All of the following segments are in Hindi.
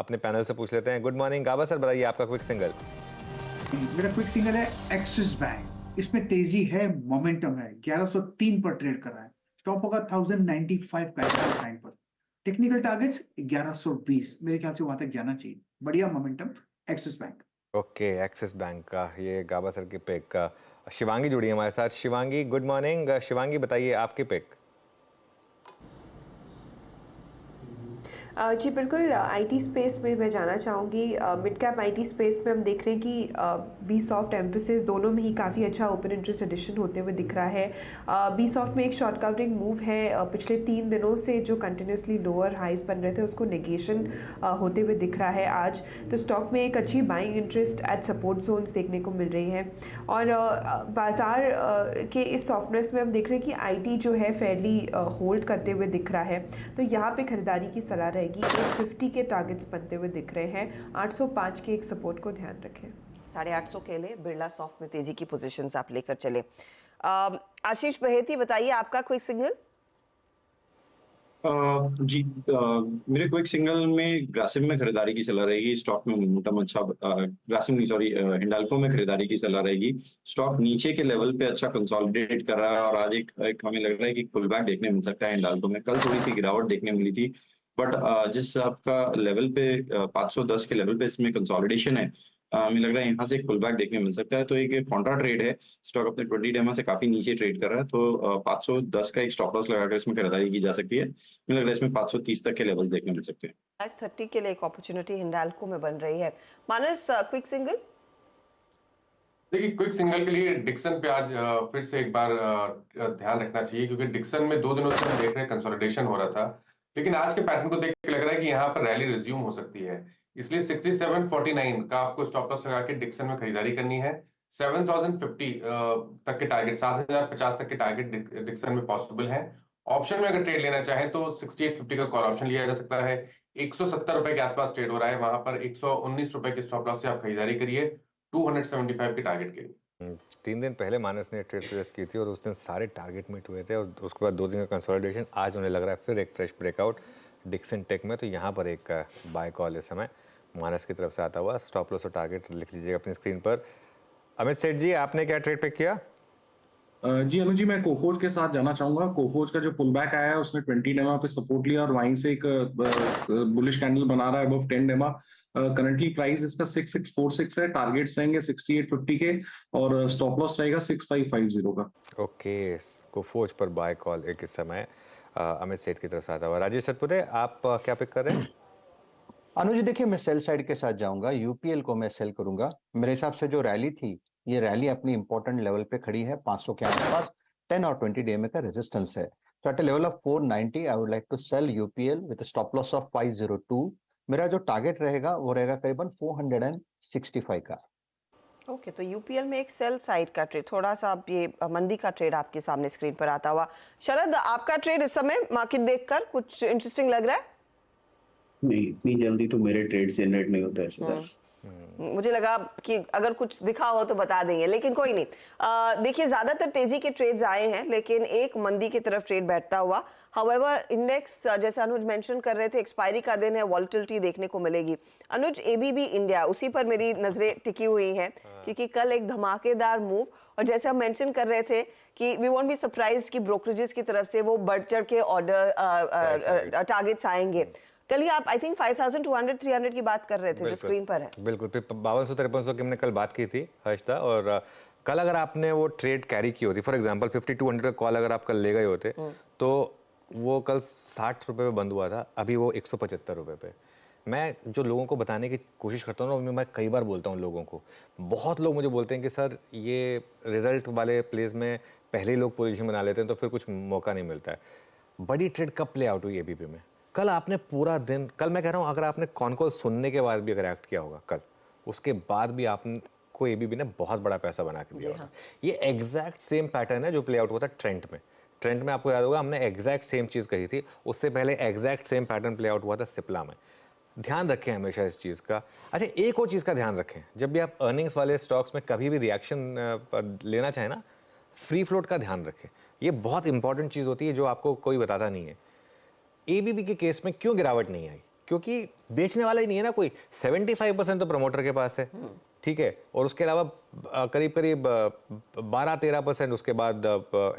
अपने पैनल से पूछ लेते हैं। गुड मॉर्निंग गाबा सर, बताइए आपका क्विक सिंगल। मेरा क्विक सिंगल है एक्सिस बैंक। इसमें तेजी है, मोमेंटम है, 1103 पर ट्रेड कर रहा है। स्टॉप होगा 1095 का टाइम पर। टेक्निकल टारगेट्स 1120, मेरे ख्याल से वहां तक जाना चाहिए। बढ़िया momentum, axis bank. Okay, axis bank का ये गाबा सर की पिक का। शिवांगी जुड़ी है हमारे साथ। Shivangi good morning. शिवांगी बताइए आपकी पिक। जी बिल्कुल, आईटी स्पेस में मैं जाना चाहूँगी। मिड कैप आईटी स्पेस में हम देख रहे हैं कि बी सॉफ्ट एम्फेसिस दोनों में ही काफ़ी अच्छा ओपन इंटरेस्ट एडिशन होते हुए दिख रहा है। बी सॉफ्ट में एक शॉर्ट कवरिंग मूव है। पिछले 3 दिनों से जो कंटिन्यूसली लोअर हाइज बन रहे थे उसको नेगेशन होते हुए दिख रहा है आज। तो स्टॉक में एक अच्छी buying interest at support zones देखने को मिल रही है। और बाज़ार के इस सॉफ्टनेस में हम देख रहे हैं कि आईटी जो है फेयरली होल्ड करते हुए दिख रहा है। तो यहाँ पे खरीदारी की सलाह रहेगी। 850 के टारगेट्स बनते हुए दिख रहे हैं। 805 के एक सपोर्ट को ध्यान रखें। 850 के लिए बिरला सॉफ्ट में तेजी की पोजीशंस आप लेकर चले। आशीष बहेती बताइए आपका क्विक सिग्नल। जी, मेरे क्विक सिंगल में ग्रासिम में खरीदारी की सलाह रहेगी। स्टॉक में मोमेंटम अच्छा, ग्रासिम नहीं सॉरी, हिंडाल्को में खरीदारी की सलाह रहेगी। स्टॉक नीचे के लेवल पे अच्छा कंसोलिडेट कर रहा है और आज एक हमें लग रहा है कि पुल बैक देखने मिल सकता है हिंडाल्को में। कल थोड़ी सी गिरावट देखने मिली थी, बट जिस आपका लेवल पे 510 के लेवल पे इसमें कंसोलिडेशन है, हमें लग रहा है यहाँ से एक पुल बैक देखने मिल सकता है। तो एक कॉन्ट्रा ट्रेड है, स्टॉक अपने 20 डेमा से काफी नीचे ट्रेड कर रहा है, तो 510 का एक स्टॉप लॉस लगाकर इसमें खरीदारी की जा सकती है। मुझे लग रहा है इसमें 530 तक के लेवल्स देखने मिल सकते हैं। 530 के लिए एक अपॉर्चुनिटी हिंडाल्को में बन रही है। मानस क्विक सिंगल। देखिए, क्विक सिंगल के लिए डिक्सन पे आज फिर से एक बार ध्यान रखना चाहिए, क्योंकि डिक्सन में 2 दिनों से हम देख रहे हैं कंसोलिडेशन हो रहा था, लेकिन आज के पैटर्न को देख के लग रहा है कि यहाँ पर रैली रिज्यूम हो सकती है। इसलिए 6749 का आपको स्टॉप लॉस लगा के डिक्सन में खरीदारी करनी है। 7050 तक के टारगेट, 7050 तक के टारगेट डिक्सन में पॉसिबल है। ऑप्शन में अगर ट्रेड लेना चाहें तो 6850 का कॉल ऑप्शन लिया जा सकता है। 170 रुपए के आसपास ट्रेड हो रहा है, वहां पर 119 रुपए के स्टॉप लॉस से आप खरीदारी करिए 275 के टारगेट के लिए। 3 दिन पहले मानस ने ट्रेड सजेस्ट की थी और उस दिन सारे टारगेट मीट हुए थे और उसके बाद 2 दिन का कंसोलिडेशन। आज उन्हें लग रहा है फिर एक फ्रेश ब्रेकआउट डिक्सन टेक में, तो यहाँ पर एक बाय कॉल इस समय मानस की तरफ से आता हुआ। स्टॉप लॉस और टारगेट लिख लीजिएगा अपनी स्क्रीन पर। अमित सेठ जी, आपने क्या ट्रेड पिक किया? जी अनुज जी, मैं कोफोर्ज के साथ जाना चाहूंगा। कोफोर्ज का जो पुल बैक आया है उसने 20 डेमा पे सपोर्ट लिया और वहीं से एक बुलिश कैंडल बना रहा है अबव 10 डेमा। करंटली प्राइस इसका 6646 है। टारगेट्स रहेंगे 6850 के और स्टॉप लॉस रहेगा 6550 का। ओके, कोफोर्ज पर बाय कॉल एक इस समय अमित सेठ की तरफ से आता हुआ। राजेश सतपुते, आप क्या पिक कर रहे हैं? अनुज जी देखिए, मैं सेल साइड के साथ जाऊंगा। यूपीएल को मैं सेल करूंगा। मेरे हिसाब से जो रैली थी, ये रैली अपनी इंपॉर्टेंट लेवल पे खड़ी है 500 के आसपास। 10 और 20 डे में का रेजिस्टेंस है। तो at level of 490 I would like to sell UPL with stop loss of 502। मेरा जो टारगेट रहेगा वो रहेगा करीबन 465 का। ओके, तो यूपीएल में एक सेल साइड का ट्रेड, थोड़ा सा अब ये मंदी का ट्रेड आपके सामने स्क्रीन पर आता हुआ। शरद, आपका ट्रेड इस समय मार्केट देखकर कुछ इंटरेस्टिंग लग रहा है? नहीं, इतनी जल्दी तो मेरे ट्रेड जनरेट नहीं होता है। मुझे लगा कि अगर कुछ दिखा हो तो बता देंगे, लेकिन कोई नहीं। देखिए, ज्यादातर तेजी के ट्रेड्स आए हैं, लेकिन एक मंदी की तरफ ट्रेड बैठता हुआ। हाउएवर इंडेक्स, जैसे अनुज मेंशन कर रहे थे, एक्सपायरी का दिन है, वॉलेटिलिटी देखने को मिलेगी। अनुज, एबीबी इंडिया, उसी पर मेरी नजरें टिकी हुई हैं, क्योंकि कल एक धमाकेदार मूव, और जैसे हम मेंशन कर रहे थे कि वी वोंट बी सरप्राइज कि ब्रोकरेजेस की तरफ से वो बढ़ चढ़ के ऑर्डर टारगेट्स आएंगे। कल ही आप आई थिंक 5200 300 की बात कर रहे थे, जो स्क्रीन पर है। बिल्कुल, 5200-5300 की हमने कल बात की थी हर्षदा। और कल अगर आपने वो ट्रेड कैरी की होती, फॉर एग्जांपल 5200 का कॉल अगर आप कल ले गए होते, तो वो कल 60 रुपए पे बंद हुआ था, अभी वो 175 रुपए पे। मैं जो लोगों को बताने की कोशिश करता हूँ ना, मैं कई बार बोलता हूँ लोगों को, बहुत लोग मुझे बोलते हैं कि सर ये रिजल्ट वाले प्लेस में पहले ही लोग पोजीशन बना लेते हैं तो फिर कुछ मौका नहीं मिलता है। बड़ी ट्रेड कब प्ले आउट हुई एबीपी में? कल आपने पूरा दिन, कल मैं कह रहा हूँ अगर आपने कॉन कॉल सुनने के बाद भी अगर एक्ट किया होगा कल, उसके बाद भी आपको एबीपी ने बहुत बड़ा पैसा बना के दिया होगा। ये एग्जैक्ट सेम पैटर्न है जो प्ले आउट हुआ था ट्रेंड में। ट्रेंड में आपको याद होगा हमने एग्जैक्ट सेम चीज़ कही थी, उससे पहले exact same pattern play out हुआ था सिप्ला में। ध्यान रखें हमेशा इस चीज़ का। अच्छा, एक और चीज़ का ध्यान रखें, जब भी आप अर्निंग्स वाले स्टॉक्स में कभी भी रिएक्शन लेना चाहें ना, फ्री फ्लोट का ध्यान रखें। ये बहुत इंपॉर्टेंट चीज़ होती है जो आपको कोई बताता नहीं है। एबीबी के केस में क्यों गिरावट नहीं आई? क्योंकि बेचने वाला ही नहीं है ना कोई। 75% तो प्रमोटर के पास है, ठीक है, और उसके अलावा करीब करीब 12-13% उसके बाद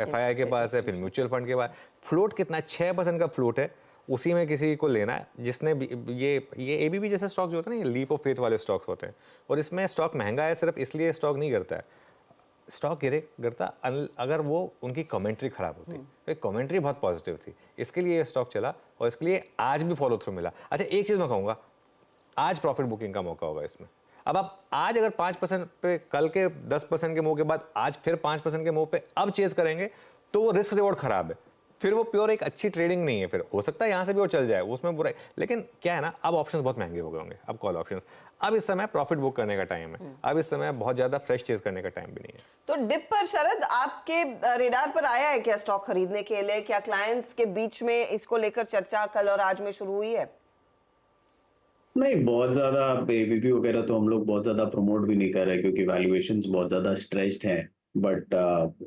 FII के पास है, फिर म्यूचुअल फंड के पास। फ्लोट कितना है? 6% का फ्लोट है, उसी में किसी को लेना है जिसने ये ABB जैसे स्टॉक जो होते हैं ना, ये लीप ऑफ फेथ वाले स्टॉक्स होते हैं, और इसमें स्टॉक महंगा है सिर्फ इसलिए स्टॉक नहीं करता है। स्टॉक गिरता अगर वो उनकी कमेंट्री खराब होती, तो कमेंट्री बहुत पॉजिटिव थी, इसके लिए ये स्टॉक चला और इसके लिए आज भी फॉलो थ्रू मिला। अच्छा, एक चीज़ मैं कहूँगा, आज प्रॉफिट बुकिंग का मौका होगा इसमें। अब आप आज अगर 5% पे, कल के 10% के मुंह के बाद आज फिर 5% के मुंह पे अब चेस करेंगे, तो वो रिस्क रिवॉर्ड खराब है, फिर वो प्योर एक अच्छी ट्रेडिंग नहीं है। फिर हो सकता है यहाँ से भी और चल जाए, उसमें बुरा, लेकिन क्या है ना, अब ऑप्शंस बहुत महंगे हो गए होंगे, अब कॉल ऑप्शंस। अब इस समय प्रॉफिट बुक करने का टाइम है, अब इस समय बहुत ज्यादा फ्रेश चेज करने का टाइम भी नहीं है। तो डिप पर शरद आपके रेडार पर आया है क्या स्टॉक खरीदने के लिए? क्या क्लाइंट्स के बीच में इसको लेकर चर्चा कल और आज में शुरू हुई है? नहीं, बहुत ज्यादा ABB वगैरह तो हम लोग बहुत ज्यादा प्रमोट भी नहीं कर रहे क्योंकि वैल्यूएशंस बहुत ज्यादा स्ट्रेच्ड हैं। बट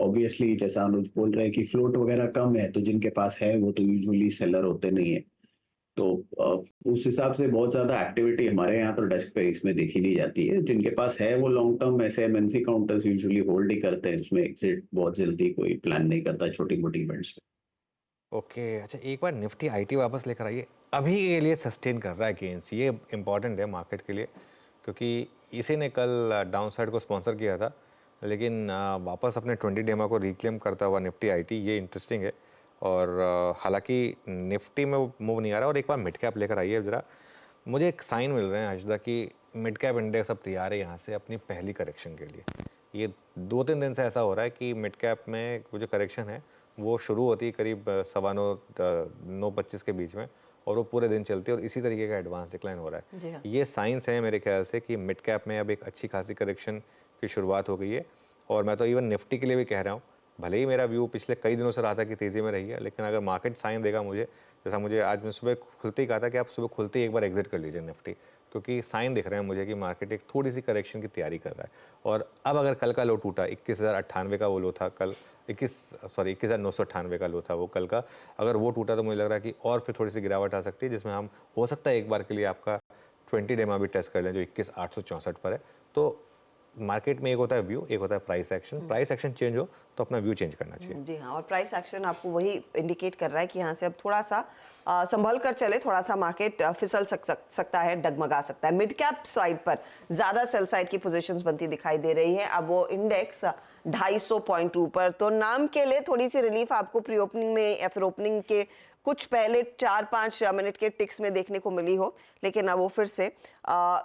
ऑब्वियसली जैसा अनुज बोल रहे हैं कि फ्लोट वगैरह कम है, तो जिनके पास है वो तो यूजुअली सेलर होते नहीं है। तो उस हिसाब से बहुत ज्यादा एक्टिविटी हमारे यहाँ तो डेस्क पे इसमें देखी नहीं जाती है। जिनके पास है वो लॉन्ग टर्म ऐसे MNC काउंटर्स यूजुअली होल्ड ही करते हैं, उसमें एग्जिट बहुत जल्दी कोई प्लान नहीं करता छोटी मोटी इवेंट्स पे। ओके, अच्छा, एक बार निफ्टी IT वापस लेकर आइए, अभी के लिए सस्टेन कर रहा है गेंस, ये इंपॉर्टेंट है मार्केट के लिए, क्योंकि इसी ने कल डाउन साइड को स्पॉन्सर किया था, लेकिन वापस अपने 20 डेमा को रिक्लेम करता हुआ निफ्टी IT, ये इंटरेस्टिंग है। और हालांकि निफ्टी में वो मूव नहीं आ रहा, और एक बार मिड कैप लेकर आइए ज़रा। मुझे एक साइन मिल रहे हैं हर्षदा कि मिड कैप इंडेक्स अब तैयार है यहाँ से अपनी पहली करेक्शन के लिए। ये 2-3 दिन से ऐसा हो रहा है कि मिड कैप में वो जो करेक्शन है वो शुरू होती है करीब 9:25 के बीच में, और वो पूरे दिन चलती है, और इसी तरीके का एडवांस डिक्लाइन हो रहा है। हाँ। ये साइंस है मेरे ख्याल से कि मिड कैप में अब एक अच्छी खासी करेक्शन की शुरुआत हो गई है। और मैं तो इवन निफ्टी के लिए भी कह रहा हूँ, भले ही मेरा व्यू पिछले कई दिनों से रहा था कि तेज़ी में रही है, लेकिन अगर मार्केट साइन देगा मुझे, जैसा मुझे आज मैं सुबह खुलते ही कहा था कि आप सुबह खुलते ही एक बार एग्जिट कर लीजिए निफ्टी, क्योंकि साइन दिख रहे हैं मुझे कि मार्केट एक थोड़ी सी करेक्शन की तैयारी कर रहा है। और अब अगर कल का लो टूटा, 21,098 का वो लो था कल, 21,998 का लो था वो कल का, अगर वो टूटा तो मुझे लग रहा है कि और फिर थोड़ी सी गिरावट आ सकती है, जिसमें हम हो सकता है एक बार के लिए आपका 20 डेमा भी टेस्ट कर लें जो 21,864 पर है। तो मार्केट में एक होता है व्यू, एक होता है price action. Price action change हो तो अपना व्यू चेंज करना चाहिए। जी हाँ, और प्राइस एक्शन आपको वही इंडिकेट कर रहा है कि यहाँ से अब थोड़ा सा संभल कर चले, थोड़ा सा मार्केट फिसल सकता है, डगमगा सकता है। मिड कैप साइड पर ज्यादा सेल साइड की पोजीशंस बनती दिखाई दे रही है। अब वो इंडेक्स 250 पॉइंट ऊपर, तो नाम के लिए थोड़ी सी रिलीफ आपको प्री ओपनिंग में या फिर ओपनिंग के कुछ पहले 4-5 मिनट के टिक्स में देखने को मिली हो, लेकिन अब वो फिर से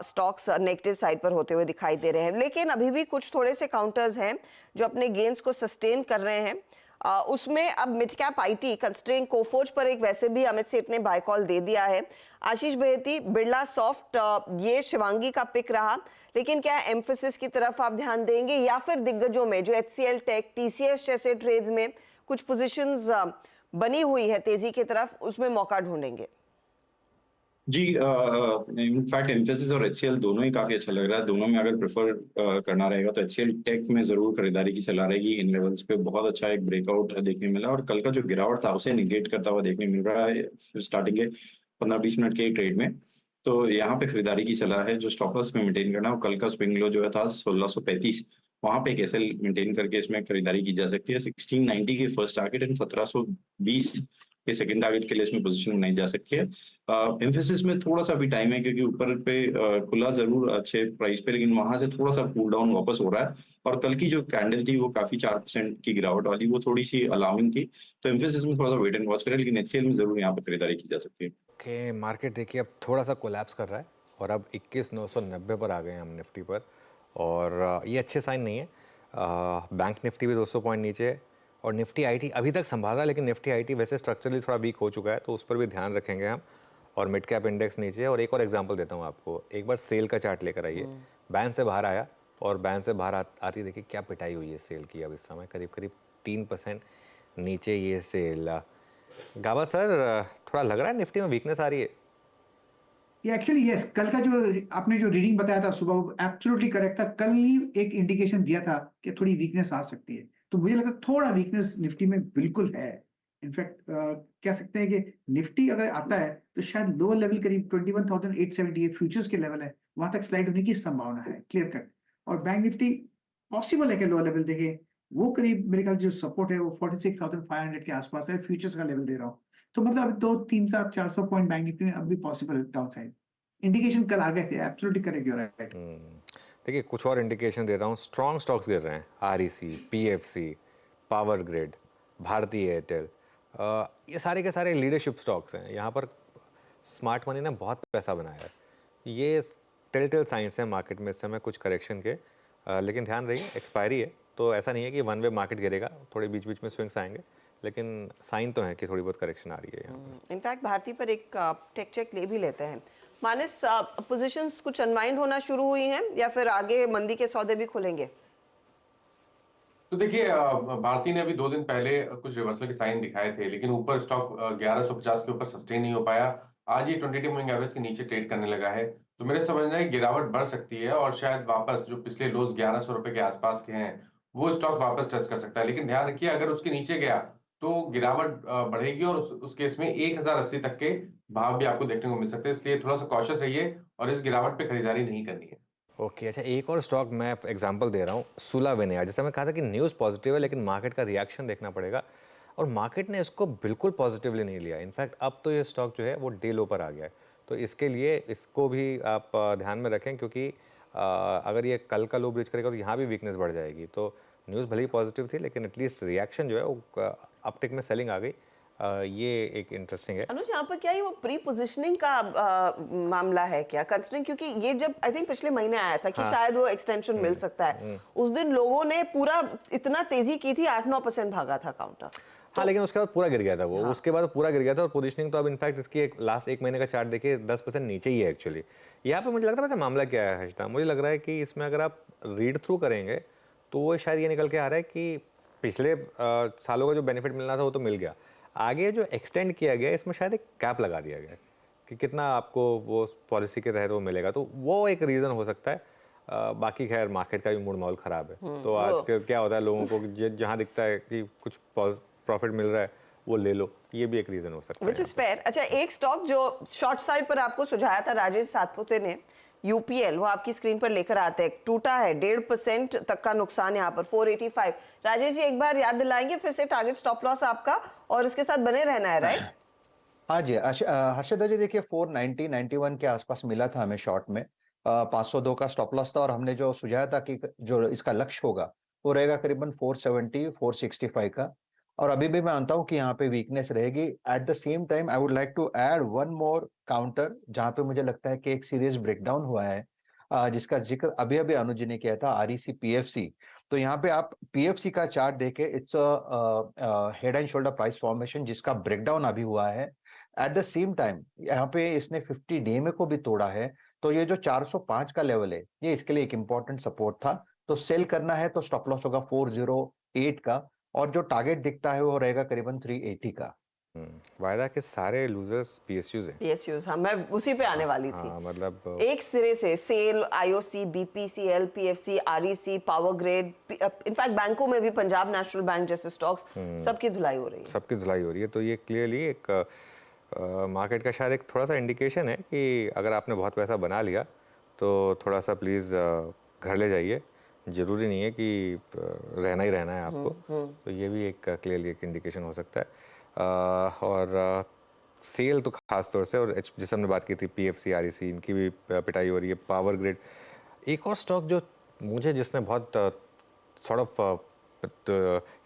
स्टॉक्स नेगेटिव साइड पर होते हुए दिखाई दे रहे हैं। लेकिन अभी भी कुछ थोड़े से काउंटर्स हैं जो अपने गेन्स को सस्टेन कर रहे हैं। उसमें अब mid cap IT constrain Coforge पर एक वैसे भी अमित सेठ ने बाय कॉल दे दिया है। आशीष बहेती, बिरला सॉफ्ट, ये शिवांगी का पिक रहा, लेकिन क्या एम्फेसिस की तरफ आप ध्यान देंगे या फिर दिग्गजों में जो HCL टेक, TCS जैसे ट्रेड्स में कुछ पोजीशंस बनी हुई है तेजी की तरफ, उसमें मौका ढूंढेंगे? जी, इनफैक्ट एम्फेसिस और HCL दोनों ही काफी अच्छा लग रहा है। दोनों में अगर प्रेफर करना रहेगा तो HCL टेक में जरूर खरीदारी की सलाह रहेगी। इन लेवल्स पे बहुत अच्छा एक ब्रेकआउट देखने मिला, और कल का जो गिरावट था उसे निगेट करता हुआ देखने मिल रहा है स्टार्टिंग के 15-20 मिनट के ट्रेड में। तो यहाँ पे खरीदारी की सलाह है। जो स्टॉप लॉस में मेंटेन करना है, वो कल का स्विंग लो जो है था 1635, वहां पे एक एसएल मेंटेन करके इसमें खरीदारी की जा सकती है। 1690 के फर्स्ट टारगेट एंड 1720 के सेकंड टारगेट के लिए इसमें पोजीशन बनाई जा सकती है। एम्फेसिस में थोड़ा सा भी टाइम है, क्योंकि ऊपर पे खुला जरूर अच्छे प्राइस पे, लेकिन वहां से थोड़ा सा कूल डाउन वापस हो रहा है। और कल की जो कैंडल थी वो काफी 4% की गिरावट वाली, वो थोड़ी सी अलार्मिंग थी। तो एम्फेसिस में थोड़ा सा वेट एंड वॉच करें, लेकिन HCL में जरूर यहाँ पे खरीदारी की जा सकती है। ओके, मार्केट देखिए अब थोड़ा सा कोलैप्स कर रहा है, और अब 21,990 पर आ गए हैं हम निफ्टी पर, और ये अच्छे साइन नहीं है। बैंक निफ्टी भी 200 पॉइंट नीचे है, और निफ्टी IT अभी तक संभाला, लेकिन निफ्टी IT वैसे स्ट्रक्चरली थोड़ा वीक हो चुका है, तो उस पर भी ध्यान रखेंगे हम। और मिड कैप इंडेक्स नीचे है। और एक और एग्जांपल देता हूँ आपको, एक बार सेल का चार्ट लेकर आइए। बैंड से बाहर आया, और बैंड से बाहर आती देखिए क्या पिटाई हुई है सेल की। अब इस समय करीब करीब 3% नीचे ये सेल। गाबा सर, थोड़ा लग रहा है निफ्टी में वीकनेस आ रही है। ये एक्चुअली यस, कल का जो आपने जो रीडिंग बताया था सुबह, वो एब्सोल्युटली करेक्ट था। कल ही एक इंडिकेशन दिया था कि थोड़ी वीकनेस आ सकती है, तो मुझे लगा थोड़ा वीकनेस निफ्टी में बिल्कुल है। इनफैक्ट कह सकते हैं कि निफ्टी अगर आता है तो शायद लोअर लेवल करीब 21,870 फ्यूचर्स के लेवल है, वहां तक स्लाइड होने की संभावना है, क्लियर कट। और बैंक निफ्टी पॉसिबल है कि लोअर लेवल देखे, वो करीब मेरे ख्याल जो सपोर्ट है वो 46,500 के आसपास है, फ्यूचर्स का लेवल दे रहा हूँ। तो मतलब अभी 200-300-400 पॉइंट बैंक निफ्टी में अब भी पॉसिबल है डाउन साइड। इंडिकेशन कल आ गए थे, absolutely correct, you are right. देखिए कुछ और इंडिकेशन देता हूँ। स्ट्रॉन्ग स्टॉक्स गिर रहे हैं, REC, PFC, power grid, Bharti Airtel, ये सारे के सारे लीडरशिप स्टॉक्स हैं। यहाँ पर स्मार्ट मनी ने बहुत पैसा बनाया है। ये टेल साइंस है मार्केट में इस समय कुछ करेक्शन के, लेकिन ध्यान रहिए एक्सपायरी है, तो ऐसा नहीं है कि वन वे मार्केट गिरेगा, थोड़े बीच बीच में स्विंग्स आएंगे, लेकिन साइन तो है कि थोड़ी बहुत करेक्शन आ रही है यहाँ पर। इनफैक्ट भारती पर एक टेक चेक ले भी लेते हैं। मानस, पोजीशंस कुछ अनवाइंड होना शुरू हुई हैं या फिर आगे मंदी के सौदे भी खुलेंगे? तो देखिए भारती ने अभी 2 दिन पहले कुछ रिवर्सल के साइन दिखाए थे, लेकिन ऊपर स्टॉक 1150 के ऊपर सस्टेन नहीं हो पाया। आज ये 20 डे मूविंग एवरेज के नीचे ट्रेड करने लगा है, तो मेरे समझना है गिरावट बढ़ सकती है और शायद वापस जो पिछले लोज 1100 रुपए के आसपास के हैं वो स्टॉक वापस टच कर सकता है। लेकिन ध्यान रखिए अगर उसके नीचे गया तो गिरावट बढ़ेगी और उस केस में 1080 तक के भाव भी आपको देखने को मिल सकते हैं, इसलिए थोड़ा सा कॉशियस रहिए और इस गिरावट पे खरीदारी नहीं करनी है। ओके अच्छा, एक और स्टॉक मैं एग्जांपल दे रहा हूँ, सुला विनेयार। जैसे मैं कहा था कि न्यूज़ पॉजिटिव है, लेकिन मार्केट का रिएक्शन देखना पड़ेगा, और मार्केट ने इसको बिल्कुल पॉजिटिवली नहीं लिया। इनफैक्ट अब तो ये स्टॉक जो है वो डे लो पर आ गया है, तो इसके लिए इसको भी आप ध्यान में रखें, क्योंकि अगर ये कल का लो ब्रिज करेगा तो यहाँ भी वीकनेस बढ़ जाएगी। तो न्यूज़ भले ही पॉजिटिव थी, लेकिन एटलीस्ट रिएक्शन जो है वो अपटिक में सेलिंग आ गई, ये एक इंटरेस्टिंग है। अनुज, यहाँ पर क्या ये वो प्री पोजिशनिंग का मामला है क्या, कंसिडरिंग क्योंकि ये जब आई थिंक पिछले महीने आया था कि शायद वो एक्सटेंशन मिल सकता है, उस दिन लोगों ने पूरा इतना तेजी की थी, 8-9% भागा था काउंटर। हाँ, लेकिन उसके बाद पूरा गिर गया था वो। हाँ। उसके बाद पूरा गिर गया था, और पोजीशनिंग तो अब इनफैक्ट इसकी लास्ट 1 महीने का चार्ट देखिए 10% नीचे ही है एक्चुअली। यहाँ पे मुझे लग रहा है मामला क्या है हर्षिता, मुझे लग रहा है कि इसमें अगर आप रीड थ्रू करेंगे तो वो शायद ये निकल के आ रहा है कि पिछले सालों का जो बेनिफिट मिलना था वो तो मिल गया, आगे जो एक्सटेंड किया गया इसमें शायद एक कैप लगा दिया गया कि कितना आपको वो पॉलिसी के तहत वो मिलेगा, तो वो एक रीज़न हो सकता है। बाकी खैर मार्केट का भी मूड माहौल ख़राब है, तो आज क्या होता है लोगों को जहाँ दिखता है कि कुछ प्रॉफिट मिल रहा है वो ले लो, ये भी एक रीज़न हो सकता है। Which is fair। अच्छा, एक स्टॉक जो शॉर्ट साइड पर आपको सुझाया था राजेश सातपुते ने, UPL, वो आपकी स्क्रीन पर लेकर आते हैं, टूटा है, 1.5% तक का नुकसान यहाँ पर, 485। राजेश जी एक बार याद दिलाएंगे फिर से टारगेट स्टॉप लॉस आपका, और इसके साथ बने रहना है, राइट? हाँ जी हर्षदा जी, देखिए 490-91 के आसपास मिला था हमें शॉर्ट में, 502 का स्टॉप लॉस था, और हमने जो सुझाया था कि जो इसका लक्ष्य होगा वो रहेगा करीबन 470-465 का, और अभी भी मैं मानता हूं कि यहाँ पे वीकनेस रहेगी। At the same time I would like to add one more counter, जहाँ पे मुझे लगता है कि एक सीरियस ब्रेकडाउन हुआ है, जिसका जिक्र अभी अभी अनुज जी ने किया था, REC PFC। तो यहाँ पे आप PFC का चार्ट देखे, its head and shoulder price formation जिसका ब्रेकडाउन अभी हुआ है। एट द सेम टाइम यहाँ पे इसने 50 DMA को भी तोड़ा है, तो ये जो 405 का लेवल है ये इसके लिए एक इंपॉर्टेंट सपोर्ट था। तो सेल करना है तो स्टॉप लॉस होगा 408 का, और जो टारगेट दिखता है वो रहेगा करीबन 380 का। वायदा के सारे लूजर्स PSUs हैं। PSUs, हाँ, मैं उसी पे आने वाली थी। हाँ, मतलब एक सिरे से SAIL, IOC, BPCL, PFC, REC, power grid, in fact बैंकों में भी पंजाब नेशनल बैंक जैसे स्टॉक्स, सबकी धुलाई हो रही है। सबकी धुलाई हो रही है, तो ये क्लियरली एक मार्केट का शायद एक थोड़ा सा इंडिकेशन है कि अगर आपने बहुत पैसा बना लिया तो थोड़ा सा प्लीज़ घर ले जाइए, ज़रूरी नहीं है कि रहना ही रहना है आपको, तो ये भी एक क्लियरली एक इंडिकेशन हो सकता है। और सेल तो खास तौर से, और जैसे हमने बात की थी PFC, REC, इनकी भी पिटाई हो रही है, पावर ग्रिड। एक और स्टॉक जो मुझे जिसने बहुत थोड़ा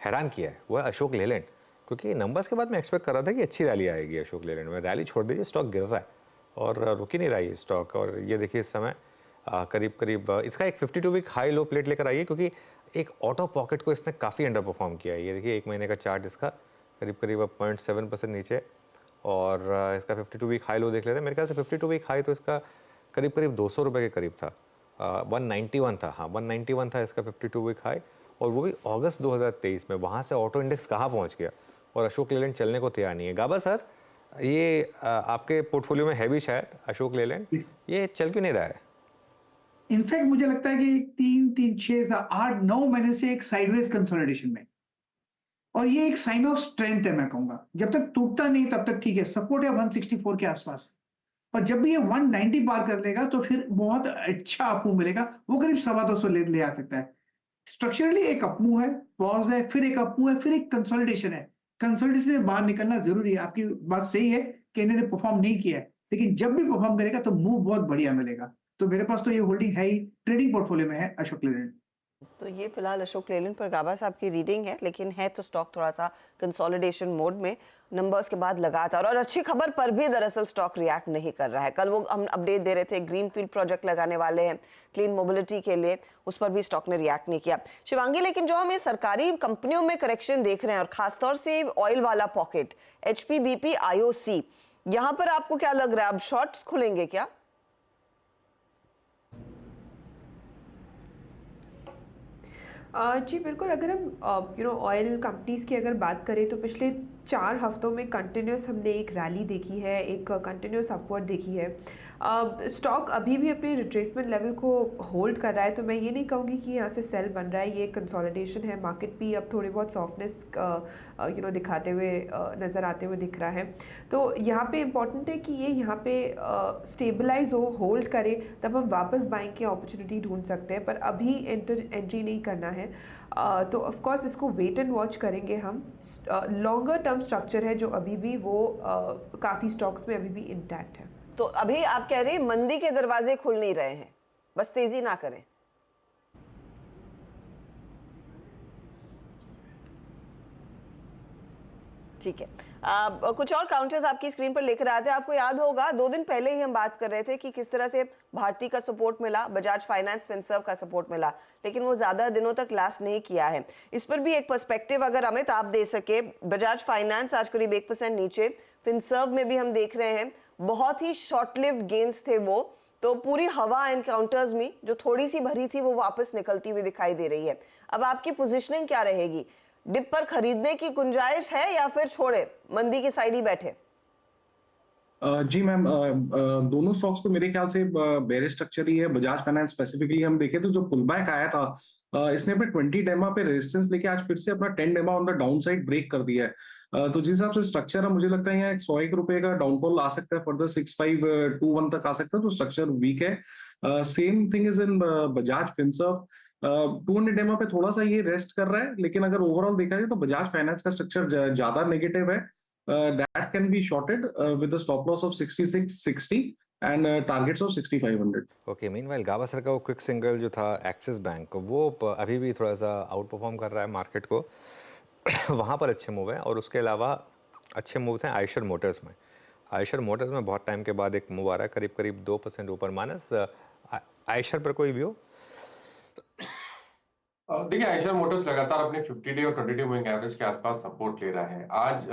हैरान किया है वो है अशोक लेलैंड, क्योंकि नंबर्स के बाद मैं एक्सपेक्ट कर रहा था कि अच्छी रैली आएगी अशोक लेलैंड में। रैली छोड़ दीजिए, स्टॉक गिर रहा है और रुक ही नहीं रहा है स्टॉक, और ये देखिए इस समय करीब इसका एक 52 वीक हाई लो प्लेट लेकर आइए, क्योंकि एक ऑटो पॉकेट को इसने काफ़ी अंडर परफॉर्म किया है। ये देखिए 1 महीने का चार्ट इसका करीब अब 0.7% नीचे, और इसका 52 वीक हाई लो देख लेते हैं। मेरे ख्याल से 52 वीक हाई तो इसका करीब 200 रुपये के करीब था, 191 था, हाँ 191 था इसका 52 वीक हाई, और वो भी अगस्त 2023 में। वहाँ से ऑटो इंडेक्स कहाँ पहुँच गया, और अशोक लेलैंड चलने को तैयार नहीं है। गाबा सर, ये आपके पोर्टफोलियो में है भी शायद अशोक लेलैंड, ये चल क्यों नहीं रहा है? इनफैक्ट मुझे लगता है कि 3, 6, 8, 9 महीने से एक साइडवेज कंसोलिडेशन में, और ये एक साइन ऑफ स्ट्रेंथ है, मैं कहूंगा। जब तक टूटता नहीं तब तक ठीक है, सपोर्ट है 164 के आसपास। और जब भी ये 190 पार कर लेगा तो फिर बहुत अच्छा अप मूव मिलेगा, वो करीब 225 ले आ सकता है। स्ट्रक्चरली एक अप मूव है, पॉज है, फिर एक अप मूव है, फिर एक कंसोलिडेशन है। कंसोलिडेशन से बाहर निकलना जरूरी है। आपकी बात सही है कि इन्होंने परफॉर्म नहीं किया है, लेकिन जब भी परफॉर्म करेगा तो मूव बहुत बढ़िया मिलेगा। तो मेरे पास तो ये होल्डिंग है ही, ट्रेडिंग पोर्टफोलियो में है अशोक लेलैंड। तो ये फिलहाल अशोक लेलैंड पर गाबा साहब की रीडिंग है, लेकिन है तो स्टॉक थोड़ा सा कंसोलिडेशन मोड में। नंबर्स के बाद लगातार, और अच्छी खबर पर भी दरअसल स्टॉक रिएक्ट नहीं कर रहा है। कल वो हम अपडेट दे रहे थे, ग्रीनफील्ड प्रोजेक्ट लगाने वाले हैं क्लीन मोबिलिटी के लिए, उस पर भी स्टॉक ने रिएक्ट नहीं किया। शिवांगी, लेकिन जो हम ये सरकारी कंपनियों में करेक्शन देख रहे हैं, और खासतौर से ऑयल वाला पॉकेट HPBP IOC, यहाँ पर आपको क्या लग रहा है, अब शॉर्ट्स खुलेंगे क्या? जी बिल्कुल। अगर हम ऑयल कंपनीज़ की अगर बात करें तो पिछले 4 हफ्तों में कंटिन्यूस हमने एक रैली देखी है, एक कंटिन्यूस अपवर्ड देखी है। स्टॉक अभी भी अपने रिट्रेसमेंट लेवल को होल्ड कर रहा है, तो मैं ये नहीं कहूँगी कि यहाँ से सेल बन रहा है। ये कंसोलिडेशन है, मार्केट भी अब थोड़ी बहुत सॉफ्टनेस दिखाते हुए नज़र आते हुए दिख रहा है। तो यहाँ पे इम्पॉर्टेंट है कि ये यहाँ पे स्टेबलाइज हो, होल्ड करे, तब हम वापस बाइंग की अपॉर्चुनिटी ढूंढ सकते हैं। पर अभी एंट्री नहीं करना है। तो ऑफ कोर्स इसको वेट एंड वॉच करेंगे हम। लॉन्गर टर्म स्ट्रक्चर है जो अभी भी वो काफ़ी स्टॉक्स में अभी भी इंटैक्ट है। तो अभी आप कह रहे हैं मंदी के दरवाजे खुल नहीं रहे हैं, बस तेजी ना करें। ठीक है। कुछ और काउंटर्स आपकी स्क्रीन पर लेकर आते हैं। आपको याद होगा 2 दिन पहले ही हम बात कर रहे थे कि किस तरह से भारती का सपोर्ट मिला, बजाज फाइनेंस, फिनसर्व का सपोर्ट मिला, लेकिन वो ज्यादा दिनों तक लास्ट नहीं किया है। इस पर भी एक पर्सपेक्टिव अगर अमित आप दे सके। बजाज फाइनेंस आज करीब 1% नीचे, फिनसर्व में भी हम देख रहे हैं बहुत ही शॉर्ट लिव्ड गेन्स थे वो, तो पूरी हवा एनकाउंटर्स में जो थोड़ी सी भरी थी वो वापस निकलती हुई दिखाई दे रही है। अब आपकी पोजीशनिंग क्या रहेगी? डिप पर खरीदने की गुंजाइश है या फिर छोड़े, मंदी की साइड ही बैठे? जी मैम, दोनों स्टॉक्स तो मेरे ख्याल से बेरिश स्ट्रक्चर ही है। बजाज फाइनेंस स्पेसिफिकली हम देखें तो जो पुल बैक आया था, इसने अपने 20 डेमा पे रेजिस्टेंस लेके आज फिर से अपना 10 DEMA on the down side break कर दिया है। तो जिस हिसाब से स्ट्रक्चर है, मुझे लगता है यहाँ 101 रुपए का डाउनफॉल आ सकता है, फर्दर 6521 तक आ सकता है, तो स्ट्रक्चर वीक है। Same thing is in Bajaj Finserv. 200 डेमा पे थोड़ा सा ये रेस्ट कर रहा है, लेकिन अगर ओवरऑल देखा जाए तो बजाज फाइनेंस का स्ट्रक्चर ज्यादा नेगेटिव है। That can be shorted with a stop loss of 6660 and targets of 6500. Okay, meanwhile Gaba sir का वो क्विक सिंगल जो था एक्सिस बैंक, वो अभी भी थोड़ा सा आउट परफॉर्म कर रहा है मार्केट को। वहाँ पर अच्छे मूव हैं, और उसके अलावा अच्छे मूव्स हैं आयशर मोटर्स में। आयशर मोटर्स में बहुत टाइम के बाद एक मूव आ रहा है, करीब करीब 2% ऊपर माइनस। आयशर पर कोई व्यू? देखिए, आयशर मोटर्स लगातार अपने 50 डे और 20 डे मूविंग एवरेज के आसपास सपोर्ट ले रहा है। आज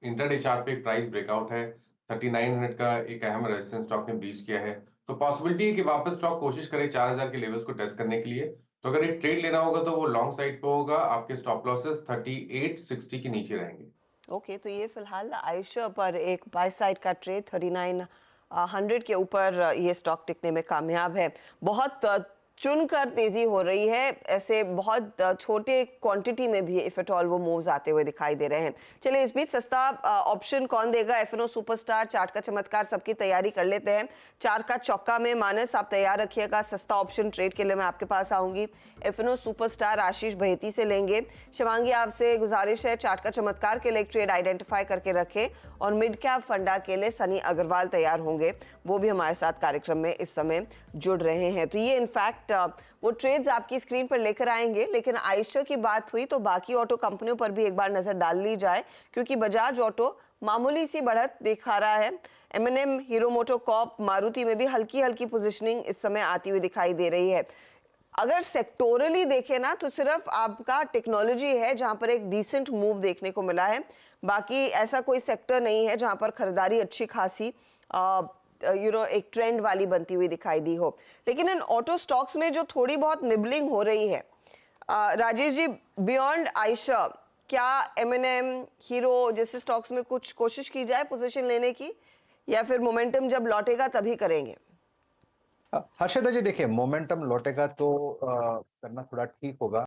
इंटरडे चार्ट पे एक प्राइस ब्रेकआउट है, 3900 का एक अहम रेजिस्टेंस स्टॉक ने ब्रीच किया है। तो पॉसिबिलिटी है कि वापस स्टॉक कोशिश करे 4000 के लेवल्स को टेस्ट करने के लिए। तो अगर एक ट्रेड लेना होगा तो वो लॉन्ग साइड पे होगा। आपके स्टॉप लॉसेस 3860 के नीचे रहेंगे। ओके, तो ये फिलहाल आयशर पर एक बाय साइड का ट्रेड 3900 के ऊपर ये स्टॉक टिकने में कामयाब है। बहुत चुनकर तेजी हो रही है, ऐसे बहुत छोटे क्वांटिटी में भी इफ एट ऑल वो मूव्स आते हुए दिखाई दे रहे हैं। चलिए, इस बीच सस्ता ऑप्शन कौन देगा? एफएनओ सुपरस्टार, चार्ट का चमत्कार, सबकी तैयारी कर लेते हैं। 4 का चौका में मानस आप तैयार रखिएगा, सस्ता ऑप्शन ट्रेड के लिए मैं आपके पास आऊंगी। एफएनओ सुपरस्टार आशीष बहेती से लेंगे। शिवांगी, आपसे गुजारिश है चार्ट का चमत्कार के लिए एक ट्रेड आइडेंटिफाई करके रखें, और मिड कैप फंडा के लिए सनी अग्रवाल तैयार होंगे, वो भी हमारे साथ कार्यक्रम में इस समय जुड़ रहे हैं। तो ये इनफैक्ट वो ट्रेड्स आपकी स्क्रीन पर लेकर आएंगे। लेकिन आयशर की बात हुई तो बाकी ऑटो कंपनियों पर भी एक बार नजर डाल ली जाए, क्योंकि बजाज ऑटो मामूली सी बढ़त दिखा रहा है। M&M, हीरो मोटोकॉर्प, मारुति में भी हल्की हल्की पोजीशनिंग इस समय आती हुई दिखाई दे रही है। अगर सेक्टोरली देखें ना तो सिर्फ आपका टेक्नोलॉजी है जहां पर एक डिसेंट मूव देखने को मिला है, बाकी ऐसा कोई सेक्टर नहीं है जहां पर खरीदारी अच्छी खासी एक ट्रेंड वाली बनती हुई दिखाई दी हो। लेकिन इन ऑटो स्टॉक्स में जो थोड़ी बहुत निबलिंग हो रही है, राजेश जी, बियॉन्ड आयशर, क्या M&M, हीरो जैसे स्टॉक्स में कुछ कोशिश की जाए पोजीशन लेने की, या फिर मोमेंटम जब लौटेगा तभी करेंगे? हर्षदा जी, देखिए मोमेंटम लौटेगा तो करना थोड़ा ठीक होगा।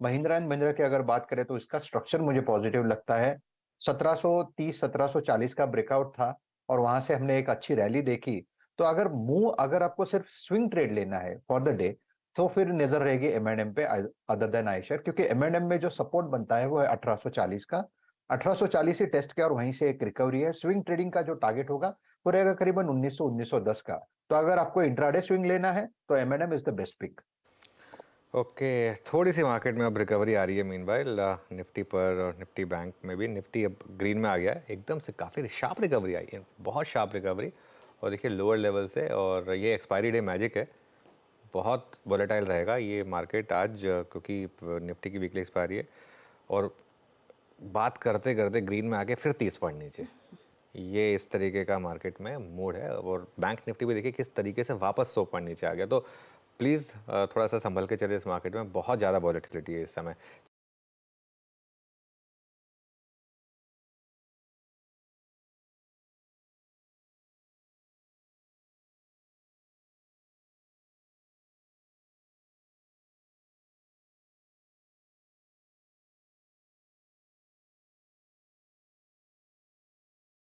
महिंद्रा एंड महिंद्रा की अगर बात करें तो इसका स्ट्रक्चर मुझे पॉजिटिव लगता है। 1730 1740 का ब्रेकआउट था और वहां से हमने एक अच्छी रैली देखी। तो अगर आपको सिर्फ स्विंग ट्रेड लेना है फॉर द डे, तो फिर नजर रहेगी M&M पे अदर देन आईशर, क्योंकि M&M में जो सपोर्ट बनता है वो है 1840 का। 1840 ही टेस्ट किया और वहीं से एक रिकवरी है। स्विंग ट्रेडिंग का जो टारगेट होगा वो रहेगा करीबन 1900 1910 का। तो अगर आपको इंट्राडे स्विंग लेना है तो M&M is the best pick. Okay, थोड़ी सी मार्केट में अब रिकवरी आ रही है मीनवाइल निफ्टी पर, और निफ्टी बैंक में भी। निफ्टी अब ग्रीन में आ गया है एकदम से, काफ़ी शार्प रिकवरी आई है, बहुत शार्प रिकवरी। और देखिए लोअर लेवल से, और ये एक्सपायरी डे मैजिक है, बहुत वोलेटाइल रहेगा ये मार्केट आज, क्योंकि निफ्टी की वीकली एक्सपायरी है। और बात करते करते ग्रीन में आके फिर 30 पॉइंट नीचे, ये इस तरीके का मार्केट में मूड है। और बैंक निफ्टी भी देखिए किस तरीके से वापस 100 पॉइंट नीचे आ गया। तो प्लीज़ थोड़ा सा संभल के चलिए इस मार्केट में, बहुत ज़्यादा वॉलेटिलिटी है इस समय।